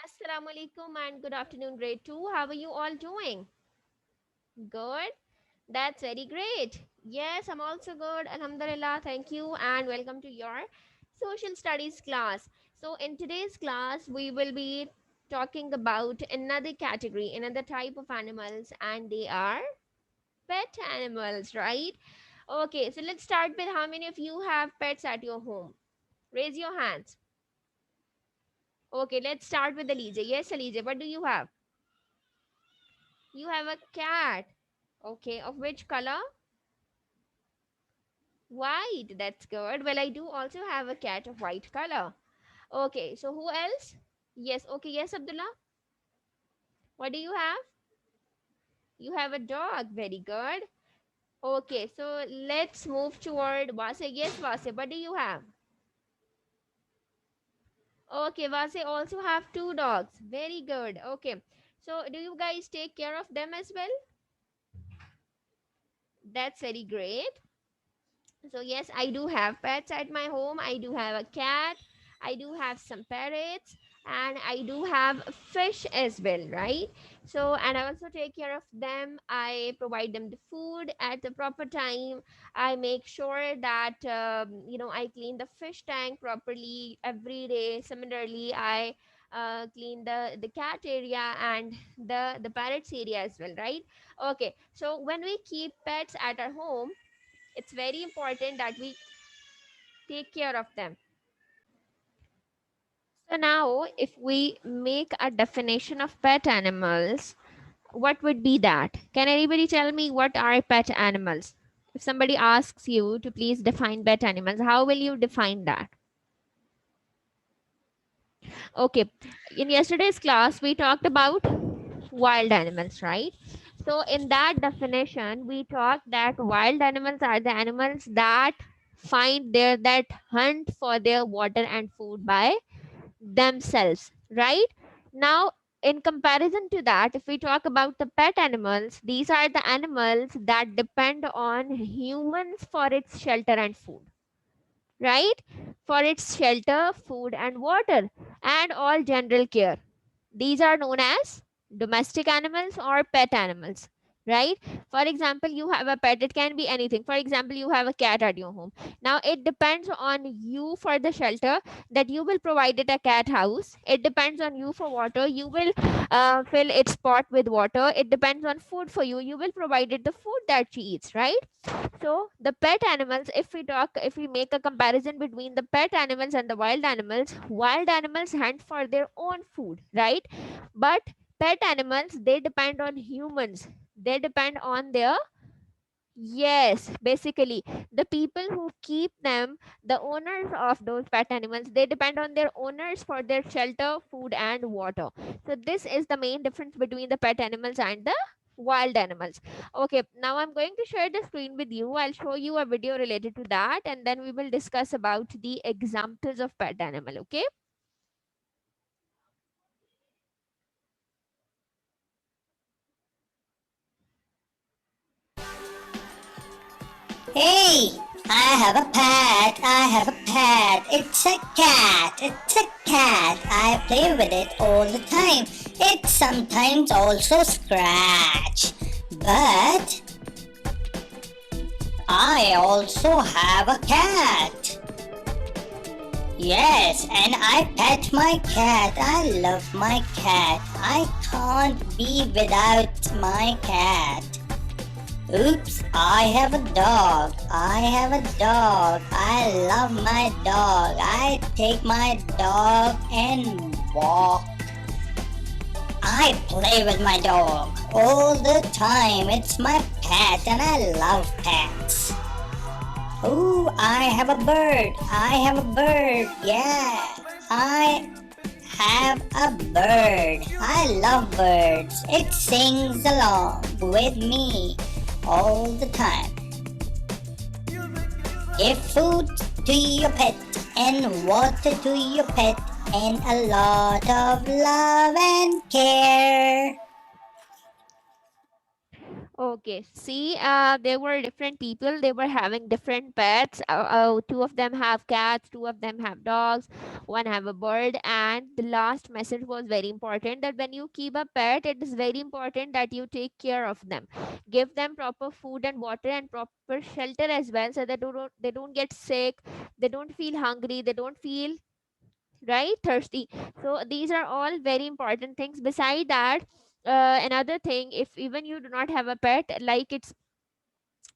Assalamu alaikum and good afternoon, grade 2. How are you all doing? Good. That's very great. Yes, I'm also good. Alhamdulillah. Thank you and welcome to your social studies class. So, in today's class, we will be talking about another category, another type of animals, and they are pet animals, right? Okay, so let's start with how many of you have pets at your home? Raise your hands. Okay, let's start with Alize. Yes, Alize, what do you have? You have a cat. Okay, of which color? White. That's good. Well, I do also have a cat of white color. Okay, so who else? Yes, okay, yes, Abdullah. What do you have? You have a dog. Very good. Okay, so let's move toward Vase. Yes, Vase, what do you have? Okay, Vase also have two dogs. Very good. Okay, so do you guys take care of them as well? That's very great. So yes, I do have pets at my home. I do have a cat. I do have some parrots and I do have fish as well, right? So and I also take care of them. I provide them the food at the proper time. I make sure that I clean the fish tank properly every day. Similarly, I clean the cat area and the parrots area as well, right? Okay, so when we keep pets at our home, it's very important that we take care of them. So now if we make a definition of pet animals, what would be that? Can anybody tell me what are pet animals? If somebody asks you to please define pet animals, how will you define that? Okay, in yesterday's class we talked about wild animals, right? So in that definition we talked that wild animals are the animals that that hunt for their water and food by themselves, right? Now, in comparison to that, if we talk about the pet animals, these are the animals that depend on humans for its shelter and food, right? For its shelter, food, and water, and all general care. These are known as domestic animals or pet animals, right? For example, you have a pet, it can be anything. For example, you have a cat at your home. Now, it depends on you for the shelter that you will provide it a cat house. It depends on you for water. You will fill its pot with water. It depends on food for you. You will provide it the food that she eats, right? So the pet animals, if we make a comparison between the pet animals and the wild animals hunt for their own food, right? But pet animals, they depend on humans. They depend on their, yes, basically the people who keep them, the owners of those pet animals, they depend on their owners for their shelter, food, and water. So this is the main difference between the pet animals and the wild animals. Okay, now I'm going to share the screen with you. I'll show you a video related to that, and then we will discuss about the examples of pet animal. Okay. Hey, I have a pet. I have a pet. It's a cat. It's a cat. I play with it all the time. It sometimes also scratch. But I also have a cat. Yes, and I pet my cat. I love my cat. I can't be without my cat. Oops, I have a dog. I have a dog. I love my dog. I take my dog and walk. I play with my dog all the time. It's my pet and I love pets. Ooh, I have a bird. I have a bird. Yeah, I have a bird. I love birds. It sings along with me all the time. Give food to your pet and water to your pet and a lot of love and care. Okay, see, there were different people. They were having different pets. Two of them have cats, two of them have dogs, one have a bird. And the last message was very important that when you keep a pet, it is very important that you take care of them, give them proper food and water and proper shelter as well, so that they don't get sick, they don't feel hungry, they don't feel right thirsty. So these are all very important things. Beside that, another thing, if even you do not have a pet, like it's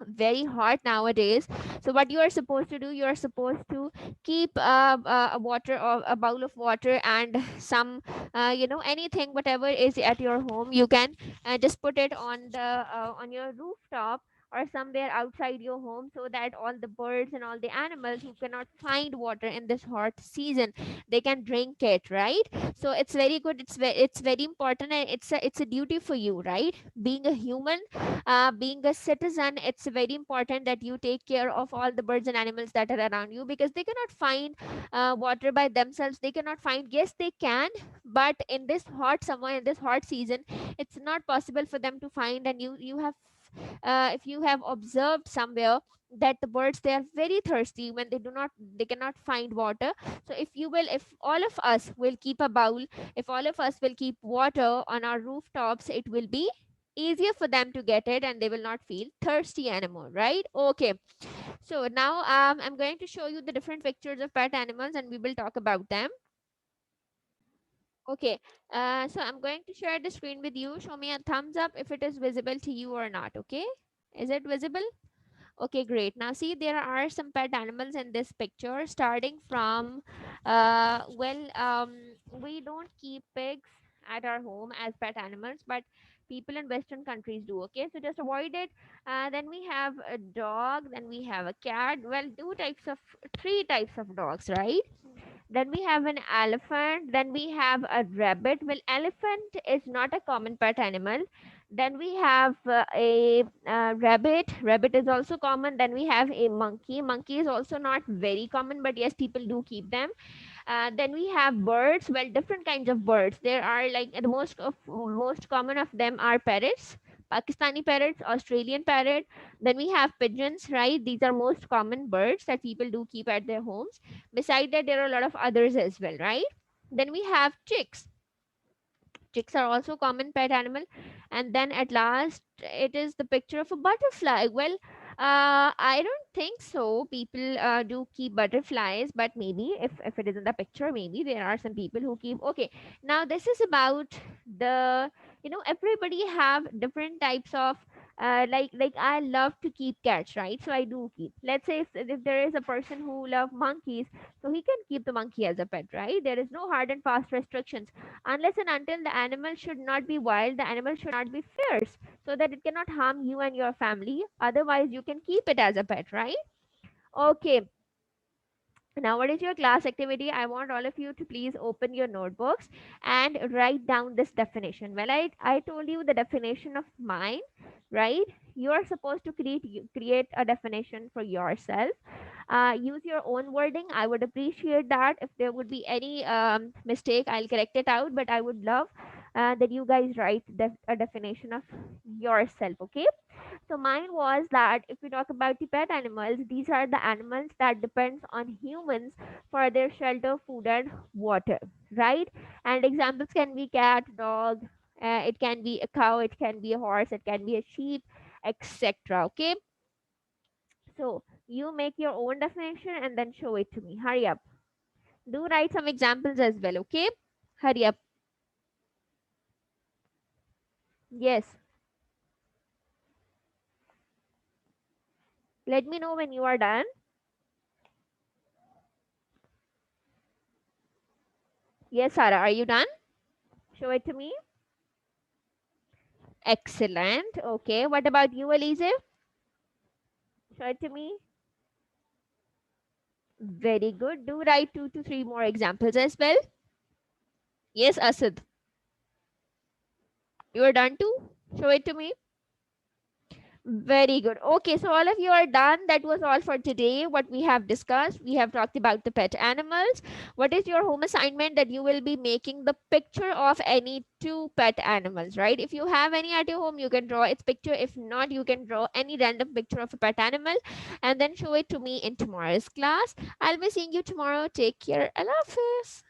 very hot nowadays, so what you are supposed to do, you are supposed to keep a water or a bowl of water and some anything whatever is at your home, you can just put it on your rooftop or somewhere outside your home, so that all the birds and all the animals who cannot find water in this hot season, they can drink it, right? So it's very good, it's very important, and it's a duty for you, right? Being a human, being a citizen, it's very important that you take care of all the birds and animals that are around you, because they cannot find water by themselves, they cannot find, yes they can, but in this hot summer, in this hot season, it's not possible for them to find. And you have if you have observed somewhere that the birds, they are very thirsty when they cannot find water. So if all of us will keep a bowl, if all of us will keep water on our rooftops, it will be easier for them to get it and they will not feel thirsty anymore, right? Okay, so now I'm going to show you the different pictures of pet animals and we will talk about them. Okay, so I'm going to share the screen with you. Show me a thumbs up if it is visible to you or not. Okay, is it visible? Okay, great. Now see, there are some pet animals in this picture, starting from, we don't keep pigs at our home as pet animals, but people in Western countries do. Okay, so just avoid it. Then we have a dog, then we have a cat. Well, three types of dogs, right? Then we have an elephant. Then we have a rabbit. Well, elephant is not a common pet animal. Then we have a rabbit. Rabbit is also common. Then we have a monkey. Monkey is also not very common, but yes, people do keep them. Then we have birds. Well, different kinds of birds. There are like most common of them are parrots, Pakistani parrots, Australian parrot. Then we have pigeons, right? These are most common birds that people do keep at their homes. Beside that, there are a lot of others as well, right? Then we have chicks. Chicks are also common pet animal. And then at last, it is the picture of a butterfly. Well, I don't think so. People do keep butterflies, but maybe if it is in the picture, maybe there are some people who keep. Okay, now this is about the, everybody have different types of like I love to keep cats, right? So I do keep. Let's say if there is a person who love monkeys, so he can keep the monkey as a pet, right? There is no hard and fast restrictions, unless and until the animal should not be wild, the animal should not be fierce, so that it cannot harm you and your family. Otherwise, you can keep it as a pet, right? Okay, now, what is your class activity? I want all of you to please open your notebooks and write down this definition. Well, I told you the definition of mine, right? You are supposed to create a definition for yourself. Use your own wording. I would appreciate that. If there would be any mistake, I'll correct it out. But I would love that you guys write a definition of yourself. Okay. So mine was that if we talk about the pet animals, these are the animals that depends on humans for their shelter, food, and water, right? And examples can be cat, dog. It can be a cow. It can be a horse. It can be a sheep, etc. Okay. So you make your own definition and then show it to me. Hurry up. Do write some examples as well. Okay. Hurry up. Yes. Let me know when you are done. Yes, Sarah. Are you done? Show it to me. Excellent. Okay. What about you, Elise? Show it to me. Very good. Do write 2 to 3 more examples as well. Yes, Asad. You are done too? Show it to me. Very good. Okay, so all of you are done. That was all for today. What we have discussed, we have talked about the pet animals. What is your home assignment? That you will be making the picture of any two pet animals, right? If you have any at your home, you can draw its picture. If not, you can draw any random picture of a pet animal and then show it to me in tomorrow's class. I'll be seeing you tomorrow. Take care. Allah Hafiz.